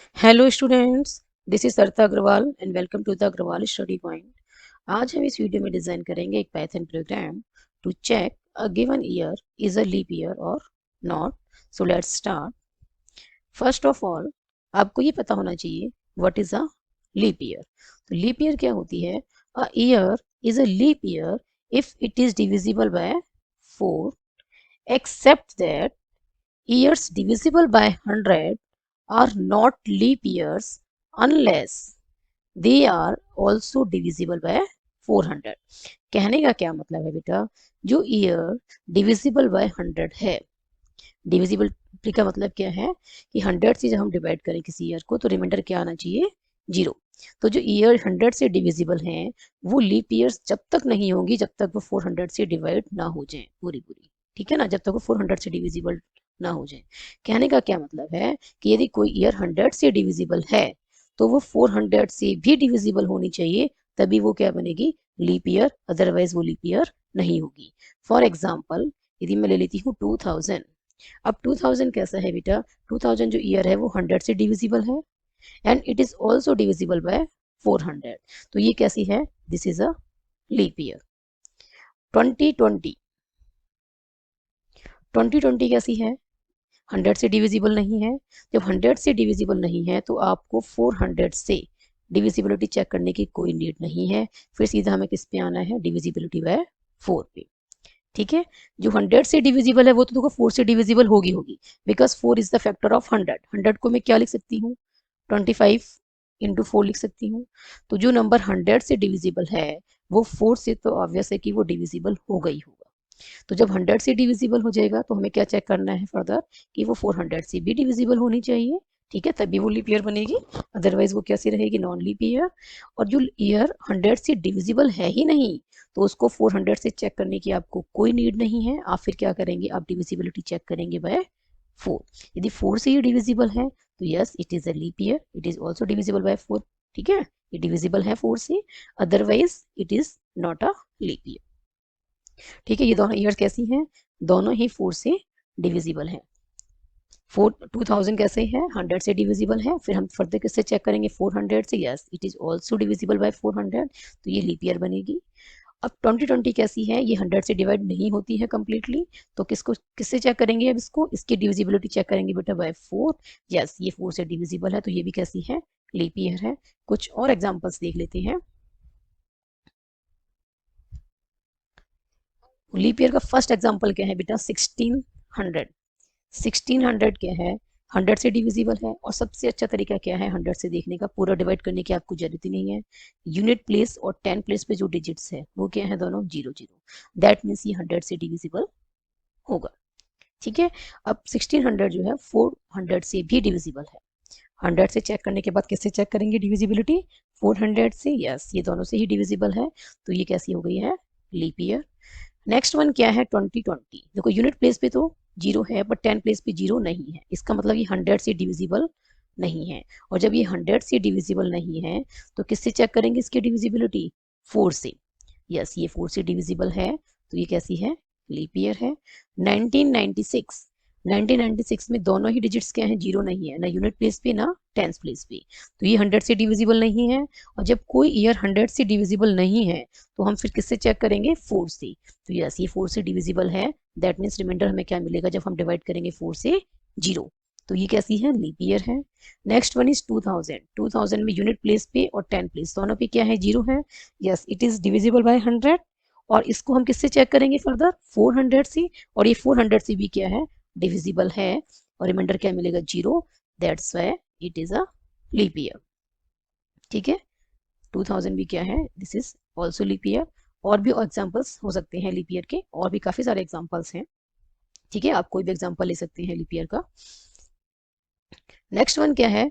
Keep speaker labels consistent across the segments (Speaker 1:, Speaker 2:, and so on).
Speaker 1: Hello students, this is Sarita Agarwal and welcome to the Agarwal study point. आज हम इस video में डिजाइन करेंगे एक Python program to check a given year is a leap year और not. So let's start. First of all, आपको ये पता होना चाहिए what is a leap year. तो लीप ईयर क्या होती है? A year is a leap year if it is divisible by 4 except that years divisible by 100 are not leap years unless they are also divisible by 400। कहने का क्या मतलब है बेटा? जो ईयर डिविजिबल बाय 100 है, डिविजिबल का मतलब क्या है कि 100 से जब हम डिवाइड करें किसी ईयर को तो रिमाइंडर क्या आना चाहिए? 0। तो जो ईयर 100 से डिविजिबल हैं वो लीप ईयर्स जब तक नहीं होंगी जब तक वो 400 से डिवाइड ना हो जाए पूरी पूरी। ठीक है ना? जब तक वो 400 से डिविजिबल ना हो जाए। कहने का क्या मतलब है कि यदि कोई ईयर 100 से डिविजिबल है तो वो 400 से भी डिविजिबल होनी चाहिए, तभी वो क्या बनेगी? Leap year. अदरवाइज वो लीप ईयर नहीं होगी। फॉर एग्जाम्पल, यदि मैं ले लेती हूँ 2000। अब 2000 कैसा है बेटा? 2000 जो ईयर है वो 100 से डिविजिबल है and it is also divisible by 400। तो ये कैसी है? This is a leap year. 2020, 2020 कैसी है? 100 से डिविजिबल नहीं है। जब 100 से डिविजिबल नहीं है तो आपको 400 से डिविजिबिलिटी चेक करने की कोई नीड नहीं है। फिर सीधा हमें किस पे आना है? डिविजिबिलिटी बाय 4 पे। ठीक है? जो 100 से डिविजिबल है वो तो देखो 4 से डिविजिबल होगी होगी, because 4 is the factor of 100। 100 को मैं क्या लिख सकती हूँ? 25 इंटू 4 लिख सकती हूँ। तो जो नंबर 100 से डिविजिबल है वो 4 से तो ऑब्वियस है कि वो डिविजिबल होगा ही होगा। तो जब 100 से डिविजिबल हो जाएगा तो हमें क्या चेक करना है फर्दर कि वो 400 से भी डिविजिबल होनी चाहिए। ठीक है? तभी वो लीप ईयर बनेगी, अदरवाइज वो कैसी रहेगी? Non leap year. और जो ईयर 100 से डिविजिबल है ही नहीं तो उसको 400 से चेक करने की आपको कोई नीड नहीं है। आप फिर क्या करेंगे? आप डिविजिबिलिटी चेक करेंगे बाय 4। यदि 4 से ये डिविजिबल है तो yes it is a leap year, it is also divisible by 4। ठीक है? ये डिविजिबल है 4 से, otherwise it is not a leap year. ठीक है? ये दोनों ईयर्स कैसी हैं? दोनों ही 4 से डिविजिबल हैं। 2000 कैसे है? 100 से डिविजिबल है। फिर हम फर्दर किससे चेक करेंगे? 400 से। Yes it is also divisible by 400। तो ये लीप ईयर बनेगी। अब 2020 कैसी है? ये 100 से डिवाइड नहीं होती है कंप्लीटली। तो किसको किससे चेक करेंगे? अब इसको इसकी डिविजिबिलिटी चेक करेंगे बेटा बाय 4। यस ये 4 से डिविजिबल है तो ये भी कैसी है? लीप ईयर है। कुछ और एग्जांपल्स देख लेते हैं। लीप ईयर का फर्स्ट एग्जांपल क्या है बेटा? 1600। 1600 क्या है? 100 से डिविजिबल है। और सबसे अच्छा तरीका क्या है 100 से देखने का? पूरा डिवाइड करने की आपको जरूरत ही नहीं है। यूनिट प्लेस और 10 प्लेस पे जो डिजिट्स है वो क्या है? दोनों 0 0। दैट मीन्स ये 100 से डिविजिबल होगा। ठीक है? अब 1600 जो है 400 से भी डिविजिबल है। 100 से चेक करने के बाद किससे चेक करेंगे डिविजिबिलिटी? 400 से। यस ये दोनों से ही डिविजिबल है तो ये कैसी हो गई है? Leap year. नेक्स्ट वन क्या है? 2020। देखो यूनिट प्लेस पे तो 0 है बट 10 प्लेस पे 0 नहीं है। इसका मतलब ये 100 से डिविजिबल नहीं है। और जब ये 100 से डिविजिबल नहीं है तो किससे चेक करेंगे इसकी डिविजिबिलिटी? 4 से। यस ये 4 से डिविजिबल है तो ये कैसी है? लीप ईयर है। 1996। 1996 में दोनों ही डिजिट्स क्या हैं? 0 नहीं है, ना यूनिट प्लेस पे ना टेंस प्लेस पे। तो ये 100 से डिविजिबल नहीं है। और जब कोई ईयर 100 से डिविजिबल नहीं है तो हम फिर किससे चेक करेंगे? 4 से। तो यस ये 4 से डिविजिबल है। दैट मीन्स रिमाइंडर हमें क्या मिलेगा जब हम डिवाइड करेंगे 4 से? 0। तो ये कैसी है? लीप ईयर है। Next one is 2000। 2000 में यूनिट प्लेस पे और 10 प्लेस दोनों पे क्या है? 0 है। Yes it is divisible bye 100। और इसको हम किससे चेक करेंगे फर्दर? 400 से। और ये 400 से भी क्या है? डिविजिबल है। और रिमाइंडर क्या मिलेगा? 0। That's why it is a leap year. ठीक है? 2000 भी क्या है? This is also leap year. और भी एग्जाम्पल्स हो सकते हैं लीप ईयर के, और भी काफी सारे एग्जाम्पल्स हैं। ठीक है? आप कोई भी एग्जाम्पल ले सकते हैं लीप ईयर का। नेक्स्ट वन क्या है?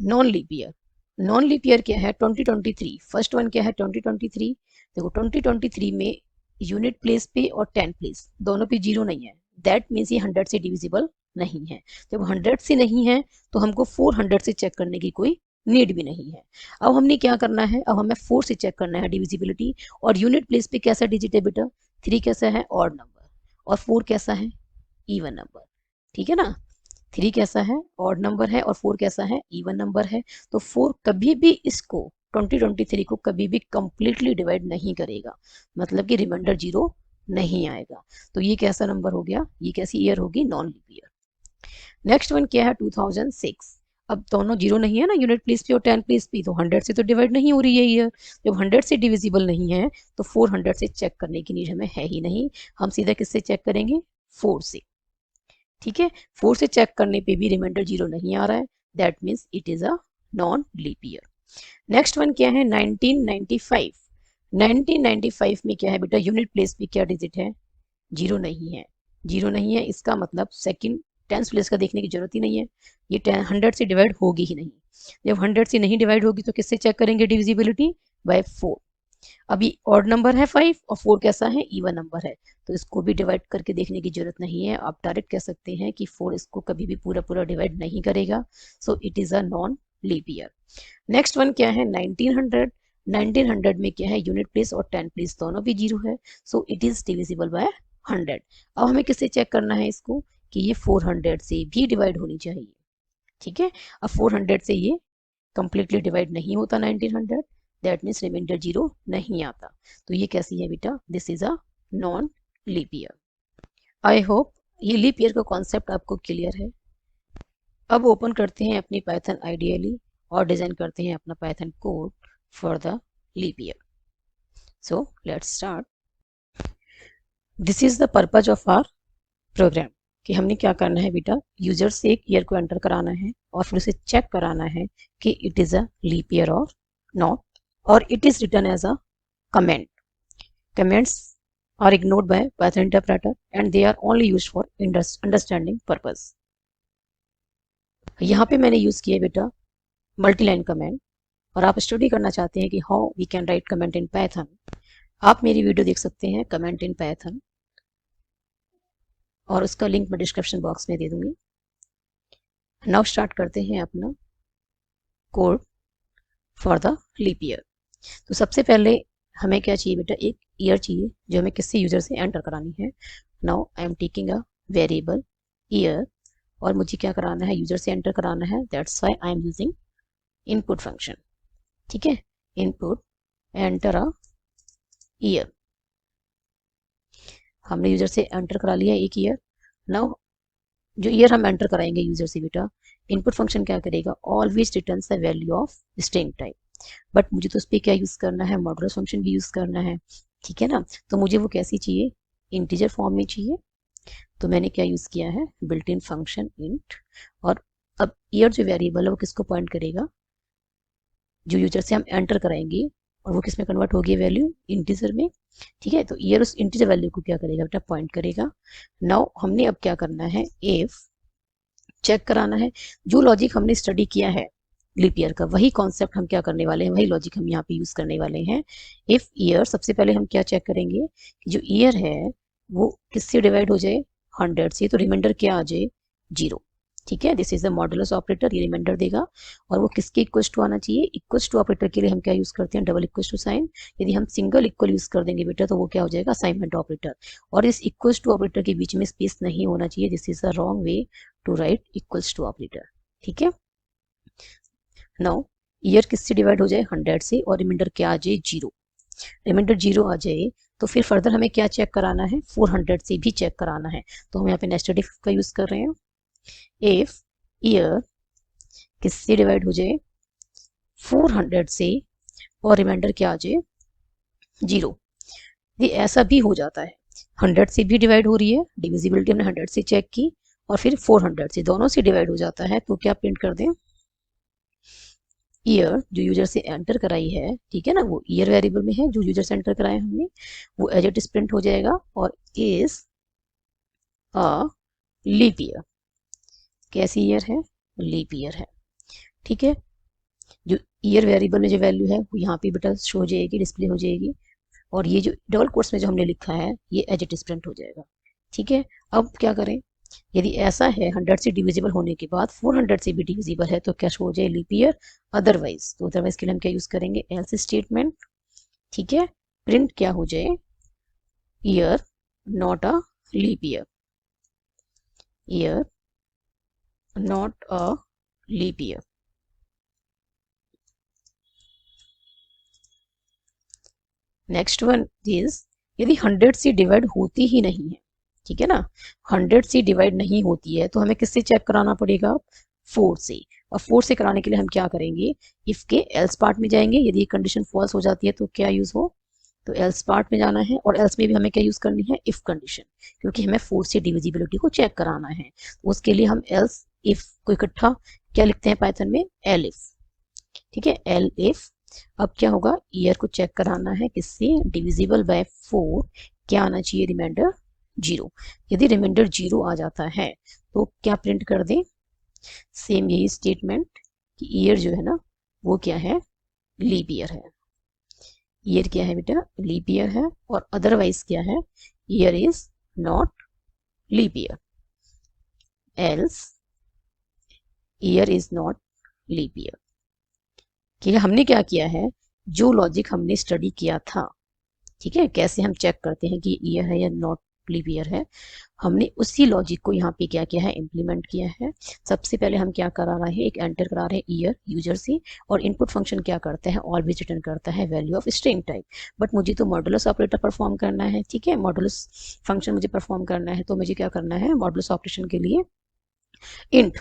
Speaker 1: Non leap year. Non leap year क्या है? 2023। फर्स्ट वन क्या है? 2023। देखो 2023 में यूनिट प्लेस पे और 10 प्लेस दोनों पे 0 नहीं है। दैट मीन्स ये 100 से डिविजिबल नहीं है। जब 100 से नहीं है तो हमको 400 से चेक करने की कोई नीड भी नहीं है। अब हमने क्या करना है? अब हमें 4 से चेक करना है डिविजिबिलिटी। और यूनिट प्लेस पे कैसा डिजिट है बेटा? 3 कैसा है? Odd number. और 4 कैसा है? Even number. ठीक है ना? 3 कैसा है, ऑड नंबर है, और 4 कैसा है, इवन नंबर है। तो 4 कभी भी इसको 2023 को कभी भी कंप्लीटली डिवाइड नहीं करेगा, मतलब कि रिमाइंडर 0 नहीं आएगा। तो ये कैसा नंबर हो गया, ये कैसी ईयर होगी, non leap year. Next one क्या है, 2006। अब दोनों जीरो नहीं है ना, यूनिट प्लेस पे और 10 प्लेस पे, तो 100 से तो डिवाइड नहीं हो रही है ईयर। जब 100 से डिविजिबल नहीं है तो 400 से चेक करने की नीड हमें है ही नहीं, हम सीधा किससे चेक करेंगे, 4 से। ठीक है, 4 से चेक करने पे भी रिमाइंडर 0 नहीं आ रहा है, that means it is a non leap year. Next one क्या है, 1995। 1995 में क्या है बेटा, यूनिट प्लेस पे क्या डिजिट है, 0 नहीं है। 0 नहीं है, इसका मतलब सेकंड टेंस प्लेस का देखने की जरूरत ही नहीं है, ये 100 से डिवाइड होगी ही नहीं। जब 100 से नहीं डिवाइड होगी तो किससे चेक करेंगे डिविजिबिलिटी, बाय 4। अभी ऑड नंबर है 5 और 4 कैसा है, इवन नंबर है, तो इसको भी डिवाइड करके देखने की जरूरत नहीं है। आप डायरेक्ट कह सकते हैं कि 4 इसको कभी भी पूरा पूरा डिवाइड नहीं करेगा, so it is a non leap year. Next one क्या है, 1900। 1900 में क्या है, यूनिट प्लेस और 10 प्लेस दोनों भी 0 है, सो इट इज डिविजिबल बाय 100। अब हमें किससे चेक करना है इसको, कि ये 400 से भी डिवाइड होनी चाहिए। ठीक है, अब 400 से ये कंप्लीटली डिवाइड नहीं होता 1900, दैट मीन्स रिमाइंडर 0 नहीं आता। तो ये कैसी है बेटा, this is a non leap year. I hope ये लीप ईयर का कॉन्सेप्ट आपको क्लियर है। अब ओपन करते हैं अपनी पाइथन आइडियली और डिजाइन करते हैं अपना Python code for the leap year. So let's start. This is the purpose of our program, कि हमने क्या करना है बेटा, यूजर से एक ईयर को एंटर कराना है और फिर उसे चेक कराना है कि it is a leap year और नॉट, और it is return as a comment. Comments are ignored by Python interpreter and they are only used for understanding purpose। यहाँ पे मैंने यूज किया बेटा मल्टी लाइन कमेंट, और आप स्टडी करना चाहते हैं कि how we can write comment in Python, आप मेरी वीडियो देख सकते हैं कमेंट इन पाइथन, और उसका लिंक मैं डिस्क्रिप्शन बॉक्स में दे दूंगी। नाउ स्टार्ट करते हैं अपना code for the leap year. तो सबसे पहले हमें क्या चाहिए बेटा, एक ईयर चाहिए जो हमें किसी यूजर से एंटर करानी है। Now I am taking a variable year, और मुझे क्या कराना है, यूजर से एंटर कराना है, that's why I am using input function. ठीक है, इनपुट एंटर अ ईयर, हमने यूजर से एंटर करा लिया एक ईयर। नाउ जो ईयर हम एंटर कराएंगे यूजर से बेटा, इनपुट फंक्शन क्या करेगा, always returns the value of string type. But मुझे तो उस पर क्या यूज करना है, मॉड्यूलस फंक्शन भी यूज करना है। ठीक है ना, तो मुझे वो कैसी चाहिए, इंटीजर फॉर्म में चाहिए। तो मैंने क्या यूज किया है, बिल्ट इन फंक्शन इंट। और अब ईयर जो वेरिएबल है वो किसको पॉइंट करेगा, जो यूजर से हम एंटर कराएंगे, और वो किस में कन्वर्ट होगी, वैल्यू इंटीजर में। ठीक है, तो ईयर उस इंटीजर वैल्यू को क्या करेगा बेटा, पॉइंट करेगा। नाउ हमने अब क्या करना है, इफ चेक कराना है। जो लॉजिक हमने स्टडी किया है लीप ईयर का, वही कॉन्सेप्ट हम क्या करने वाले हैं, वही लॉजिक हम यहाँ पे यूज करने वाले हैं। इफ ईयर, सबसे पहले हम क्या चेक करेंगे कि जो ईयर है वो किससे डिवाइड हो जाए, 100 से, तो रिमाइंडर क्या आ जाए, 0। ठीक है, this is the modulus operator, ये रिमाइंडर देगा। और वो किसके इक्वल टू आना चाहिए, इक्वल टू ऑपरेटर के लिए हम क्या यूज करते हैं, डबल इक्वल टू साइन। यदि हम सिंगल इक्वल यूज कर देंगे बेटा तो वो क्या हो जाएगा, असाइनमेंट ऑपरेटर। और इस इक्वल टू ऑपरेटर के बीच में स्पेस नहीं होना चाहिए, this is the wrong way to write equals to operator. ठीक है, नाउ ईयर किससे डिवाइड हो जाए, 100 से, और रिमाइंडर क्या आ जाए, 0। रिमाइंडर 0 आ जाए तो फिर फर्दर हमें क्या चेक कराना है, 400 से भी चेक कराना है। तो हम यहाँ पे नेस्टेड इफ का यूज कर रहे हैं। इफ ईयर किससे डिवाइड हो जाए, 400 से, और रिमाइंडर क्या आ जाए, 0। ये ऐसा भी हो जाता है, 100 से भी डिवाइड हो रही है, डिविजिबिलिटी हमने 100 से चेक की, और फिर 400 से, दोनों से डिवाइड हो जाता है, तो क्या प्रिंट कर दें, ईयर जो यूजर से एंटर कराई है, ठीक है ना, वो ईयर वेरिएबल में है जो यूजर से एंटर कराए हमने, वो एज इट इज प्रिंट हो जाएगा, और इज अ लीप ईयर। कैसी ईयर है, लीप ईयर है। ठीक है, जो ईयर वेरिएबल में जो वैल्यू है वो यहाँ पे बेटा शो हो जाएगी, डिस्प्ले हो जाएगी, और ये जो डबल कोट्स में जो हमने लिखा है ये एज इट इज प्रिंट हो जाएगा। ठीक है, अब क्या करें, यदि ऐसा है 100 से डिविजिबल होने के बाद 400 से भी डिविजिबल है तो क्या शो हो जाए, लीप ईयर। अदरवाइज, तो अदरवाइज के लिए हम क्या यूज करेंगे, एल्स स्टेटमेंट। ठीक है, प्रिंट क्या हो जाए, year not a leap year, year not a leap year. Next one is यदि 100 से डिवाइड होती ही नहीं है, ठीक है ना, 100 से डिवाइड नहीं होती है तो हमें किससे चेक कराना पड़ेगा, 4 से। और 4 से कराने के लिए हम क्या करेंगे, इफ के एल्स पार्ट में जाएंगे, यदि कंडीशन फॉल्स हो जाती है तो क्या यूज हो, तो एल्स पार्ट में जाना है, और एल्स में भी हमें क्या यूज करनी है, इफ कंडीशन, क्योंकि हमें 4 से डिविजिबिलिटी को चेक कराना है। तो उसके लिए हम एल्स इफ को इकट्ठा क्या लिखते हैं पाइथन में, एल इफ, ठीक है, एल इफ। अब क्या होगा, ईयर को चेक कराना है किससे, डिविजिबल बाय 4, क्या आना चाहिए, रिमाइंडर 0। यदि रिमाइंडर 0 आ जाता है तो क्या प्रिंट कर दें, सेम यही स्टेटमेंट कि ईयर जो है ना वो क्या है, लीप ईयर है। ईयर क्या है बेटा, लीप ईयर है, और अदरवाइज क्या है, year is not leap year, else year is not leap year. ठीक है, हमने क्या किया है, जो लॉजिक हमने स्टडी किया था, ठीक है, कैसे हम चेक करते हैं कि ईयर है या नॉट लीप ईयर है, हमने उसी लॉजिक को यहाँ पे क्या किया है, इम्प्लीमेंट किया है। सबसे पहले हम क्या करा रहे हैं, एक एंटर करा रहे हैं ईयर यूजर से, और इनपुट फंक्शन क्या करता है, ऑलवेज रिटर्न करता है value of string type. But मुझे तो मॉडुलस ऑपरेटर परफॉर्म करना है, ठीक है, मॉडुलस फंक्शन मुझे परफॉर्म करना है, तो मुझे क्या करना है, मॉडुलस ऑपरेशन के लिए int,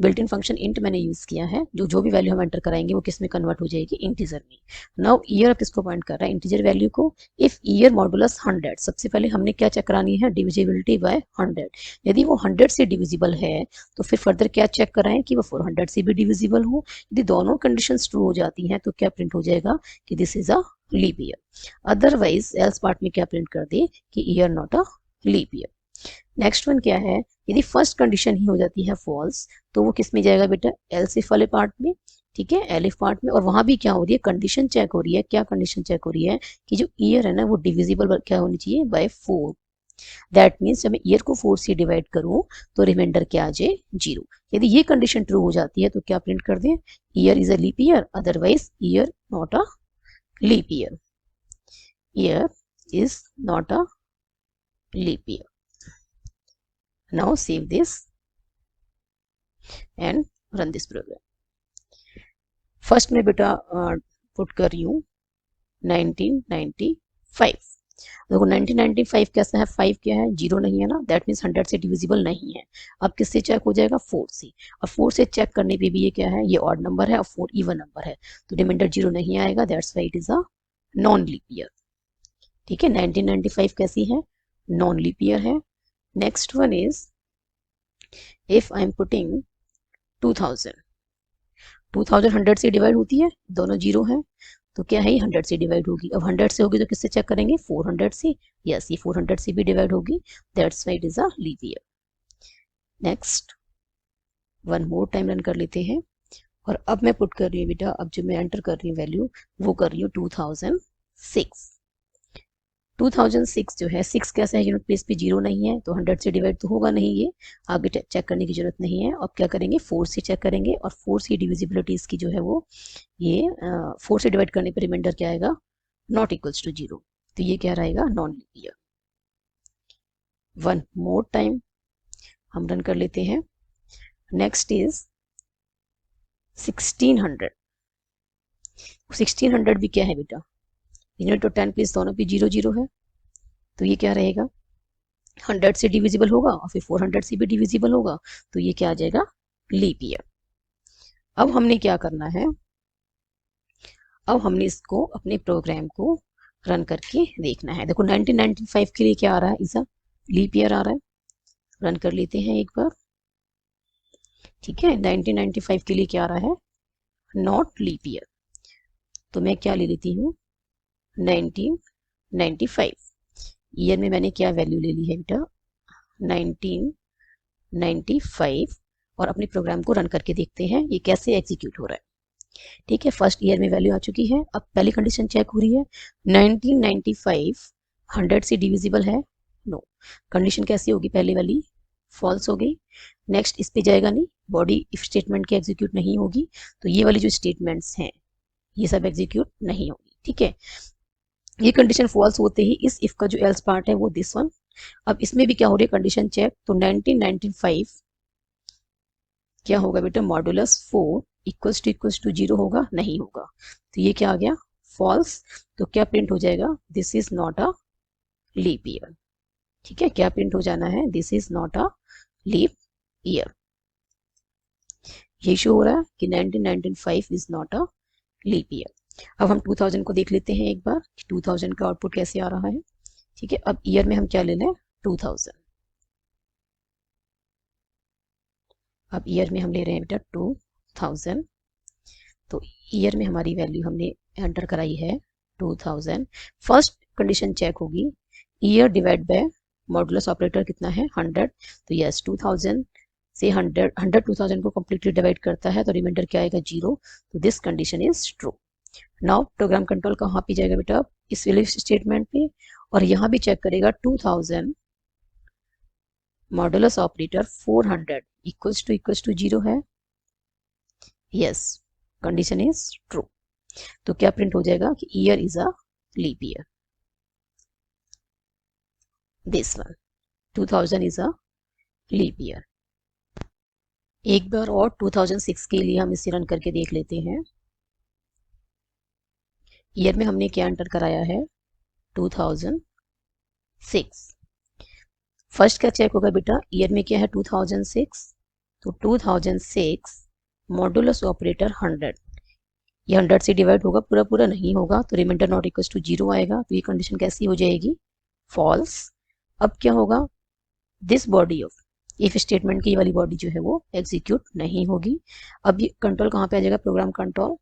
Speaker 1: built in function int मैंने यूज किया है, जो जो भी वैल्यू हम एंटर कराएंगे वो किस में कन्वर्ट हो जाएगी, इंटीजर में। नाउ ईयर किसको पॉइंट कर रहा है, इंटीजर वैल्यू को। इफ ईयर मॉडुलस 100, सबसे पहले हमने क्या चेक करानी है, डिविजिबिलिटी बाय 100। यदि वो 100 से डिविजिबल है तो फिर फर्दर क्या चेक कराएं कि वो 400 से भी डिविजिबल हो। यदि दोनों कंडीशन ट्रू हो जाती हैं तो क्या प्रिंट हो जाएगा कि this is a leap year. Otherwise else part में क्या प्रिंट कर दे कि year not a leap year. Next one क्या है, यदि फर्स्ट कंडीशन ही हो जाती है फॉल्स तो वो किस में जाएगा बेटा, एल्स इफ वाले पार्ट में, ठीक है, एलिफ पार्ट में। और वहां भी क्या हो रही है, कंडीशन चेक हो रही है, क्या कंडीशन चेक हो रही है कि जो ईयर है ना वो डिविजिबल क्या होनी चाहिए, बाय 4। दैट मीन्स जब मैं ईयर को 4 से डिवाइड करूं तो रिमाइंडर क्या आ जाए, 0। यदि ये कंडीशन ट्रू हो जाती है तो क्या प्रिंट कर दें, year is a leap year, otherwise year not a leap year, year is not a leap year. Now save this and run this program. First में बेटा पुट कर रही हूँ 1995। देखो 1995 कैसा है, 5 क्या है, 0 नहीं है ना, दैट मीन्स 100 से डिविजिबल नहीं है। अब किससे चेक हो जाएगा, 4 से। और 4 से चेक करने पे भी ये क्या है, ये ऑड नंबर है और 4 इवन नंबर है, तो रिमाइंडर 0 नहीं आएगा, that's why it is a non leap year. ठीक है, 1995 कैसी है, नॉन लीप ईयर है। Next one is if I am putting 2000, 2000 100 से डिवाइड होती है, दोनों जीरो हैं, तो क्या है, 100 से डिवाइड होगी। अब 100 से होगी तो किससे चेक करेंगे, 400 से। यस, ये 400 से भी डिवाइड होगी, that's why it is a leap year. Next one more time run कर लेते हैं, और अब मैं पुट कर रही हूँ बेटा, अब जो मैं एंटर कर रही हूँ वैल्यू वो कर रही हूँ 2006। 2006 जो है, 6 कैसा है, यूनिट प्लेस पे 0 नहीं है, तो 100 से डिवाइड तो होगा नहीं, ये आगे चेक करने की जरूरत नहीं है। अब क्या करेंगे, 4 से चेक करेंगे, और 4 की डिविजिबिलिटी इसकी जो है वो ये 4 से डिवाइड करने पर रिमाइंडर क्या आएगा, नॉट इक्वल्स टू 0, तो ये क्या रहेगा, non leap year. One more time हम रन कर लेते हैं। Next is 1600। 1600 भी क्या है बेटा, यूनिट और 10 प्लेस दोनों पे 0 0 है, तो ये क्या रहेगा, 100 से डिविजिबल होगा और फिर 400 से भी डिविजिबल होगा, तो ये क्या आ जाएगा, लीप ईयर। अब हमने क्या करना है, अब हमने इसको अपने प्रोग्राम को रन करके देखना है। देखो 1995 के लिए क्या आ रहा है, इसा लीप ईयर आ रहा है, रन कर लेते हैं एक बार। ठीक है, 1995 के लिए क्या आ रहा है, नॉट लीप ईयर, तो मैं क्या ले लेती हूँ, 1995। ईयर में मैंने क्या वैल्यू ले ली है बेटा, 1995, और अपने प्रोग्राम को रन करके देखते हैं ये कैसे एग्जीक्यूट हो रहा है। ठीक है, फर्स्ट ईयर में वैल्यू आ चुकी है, अब पहली कंडीशन चेक हो रही है, 1995 100 से डिविजिबल है, नो। कंडीशन कैसी होगी, पहले वाली फॉल्स हो गई। नेक्स्ट इस पे जाएगा नहीं, बॉडी इफ स्टेटमेंट की एग्जीक्यूट नहीं होगी, तो ये वाली जो स्टेटमेंट्स हैं ये सब एग्जीक्यूट नहीं होगी। ठीक है, ये कंडीशन फॉल्स होते ही इस इफ का जो एल्स पार्ट है वो दिस वन। अब इसमें भी क्या हो रही है, कंडीशन चेक, तो 1995 क्या होगा बेटा, मॉडुलस 4 इक्वल्स टू 0 होगा, नहीं होगा, तो ये क्या आ गया, फॉल्स। तो क्या प्रिंट हो जाएगा, this is not a leap year. ठीक है, क्या प्रिंट हो जाना है, this is not a leap year. ये शो हो रहा है कि 1995 is not a leap year. अब हम 2000 को देख लेते हैं एक बार कि 2000 का आउटपुट कैसे आ रहा है। ठीक है, अब ईयर में हम क्या ले लें, 2000। अब ईयर में हम ले रहे हैं बेटा 2000। तो ईयर में हमारी वैल्यू हमने एंटर कराई है 2000। फर्स्ट कंडीशन चेक होगी, year divide by modulus operator कितना है, 100। तो यस, 2000 से 100 2000 को कंप्लीटली डिवाइड करता है, तो रिमाइंडर क्या आएगा, 0। तो this condition is true. Now program control कहाँ पे जाएगा बेटा, इस वाले स्टेटमेंट पे, और यहाँ भी चेक करेगा 2000 मॉडुलस ऑपरेटर 400 इक्वल्स टू 0 है, यस, कंडीशन इज ट्रू। तो क्या प्रिंट हो जाएगा कि year is a leap year, this one 2000 is a leap year. एक बार और 2006 के लिए हम इसे रन करके देख लेते हैं। ईयर में हमने क्या एंटर कराया है, 2006। फर्स्ट क्या चेक होगा बेटा, ईयर में क्या है 2006, तो 2006 मॉडुलस ऑपरेटर 100, ये 100 से डिवाइड होगा, पूरा पूरा नहीं होगा, तो रिमाइंडर नॉट इक्वल टू 0 आएगा, तो ये कंडीशन कैसी हो जाएगी, फॉल्स। अब क्या होगा, this body of if statement की वाली बॉडी जो है वो एग्जीक्यूट नहीं होगी। अब ये कंट्रोल कहाँ पे आ जाएगा, प्रोग्राम कंट्रोल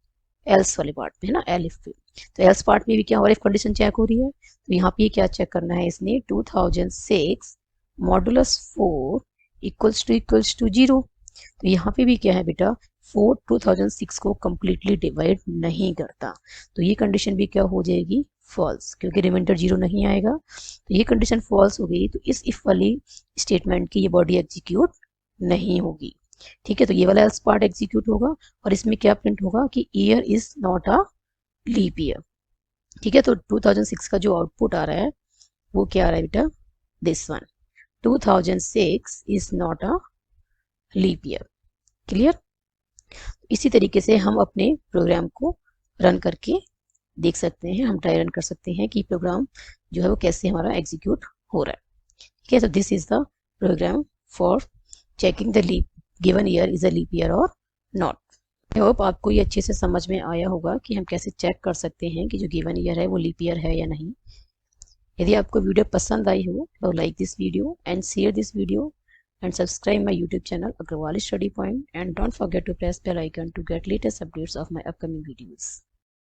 Speaker 1: एल्स वाले पार्ट में है ना, एलिफ पे। तो एल्स पार्ट में भी क्या हो रहा है, कंडीशन चेक हो रही है, तो यहाँ पे क्या चेक करना है इसने, 2006 मॉडुलस 4 इक्वल्स टू 0। तो यहाँ पे भी क्या है बेटा, 4 2006 को कंप्लीटली डिवाइड नहीं करता, तो ये कंडीशन भी क्या हो जाएगी, फॉल्स, क्योंकि रिमाइंडर 0 नहीं आएगा, तो ये कंडीशन फॉल्स हो गई। तो इस इफ वाली स्टेटमेंट की ये बॉडी एग्जीक्यूट नहीं होगी। ठीक है, तो ये वाला एल्स पार्ट एग्जीक्यूट होगा, और इसमें क्या प्रिंट होगा कि year is not a leap year. ठीक है, तो 2006 का जो आउटपुट आ रहा है वो क्या आ रहा है बेटा, this one, 2006 is not a leap year. Clear. इसी तरीके से हम अपने प्रोग्राम को रन करके देख सकते हैं, हम ट्राई रन कर सकते हैं कि प्रोग्राम जो है वो कैसे हमारा एग्जीक्यूट हो रहा है। ठीक है, तो this is the program for checking the leap given year is a leap year और नॉट। आई होप आपको ये अच्छे से समझ में आया होगा कि हम कैसे चेक कर सकते हैं कि जो गिवन ईयर है वो लीप ईयर है या नहीं। यदि आपको वीडियो पसंद आई हो तो like this video and share this video and subscribe my YouTube channel Agrawal Study Point, and don't forget to press bell icon to get latest updates of my upcoming videos.